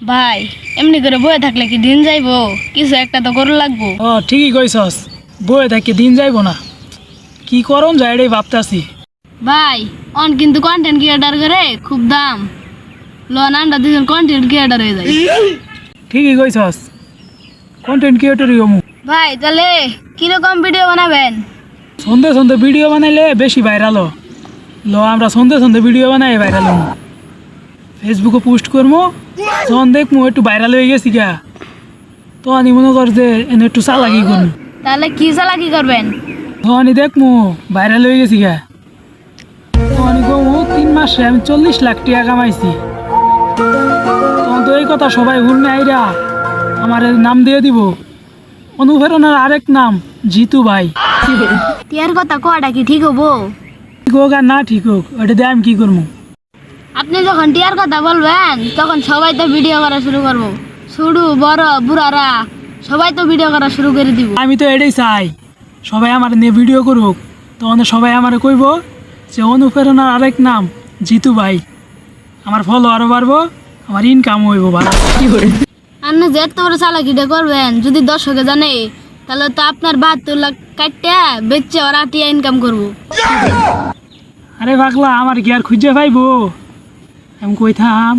ভাই এমনি করে বয়ে থাকলে কি দিন যাইবো? কিছু একটা তো করে লাগবো। ও ঠিকই কইছস, বয়ে থাকি দিন যাইব না, কি করন যায় এটাই ভাবতাছি। ভাই অন কিন্তু কন্টেন্ট ক্রিয়েটার করে খুব দাম, লোন আন্ডা দুজন কন্টেন্ট ক্রিয়েটার হয়ে যায়। ঠিকই কইছস, কন্টেন্ট ক্রিয়েটরই হমু। ভাই তাহলে কিরকম ভিডিও বানাবেন? সন্ধে সন্ধে ভিডিও বানাইলে বেশি ভাইরাল আমরা সন্ধে সন্ধে ভিডিও বানাই ভাইরাল হমু, ফেসবুকে পোস্ট করবো, যখন দেখমু একটু ভাইরাল হয়ে গেছি গা, তখনই মনে কর যে এনে একটু চালাকি করবো, তাহলে কি চালাকি করবেন? তখনই দেখমু ভাইরাল হয়ে গেছি গা, তখনই কমু 3 মাসে আমি 40 লাখ টাকা কামাইছি। তখন তো এই কথা সবাই শুনে আইরা আমার নাম দিয়ে দিব, অনুপ্রেরণার আরেক নাম জিতু ভাই। টিয়ার কথা কয়টা কি ঠিক হবো? ঠিক হোক আর না ঠিক হোক, ওটা দিয়ে আমি কি করবো? আপনি যখন টিয়ার কথা বলবেন তখন সবাই তো ভিডিও করা শুরু করবো, ছোট বড় বুড়ারা সবাই তো ভিডিও করা শুরু করে দিব। আমি তো এটাই চাই, সবাই আমার নিয়ে ভিডিও করুক, তখন সবাই আমার কইব যে অনুপ্রেরণার আরেক নাম জিতু ভাই। আমার ফলোয়ারও বাড়বো, আমার ইনকাম হইব ভালো। আপনি যে এত বড় চালাকিটা করবেন যদি দর্শকে জানে, তাহলে তো আপনার 72 লাখ কাটতে বেচে ওরা টিয়া ইনকাম করবো। আরে পাগলা, আমার কি আর খুঁজে পাইবো? আমি কই থাম।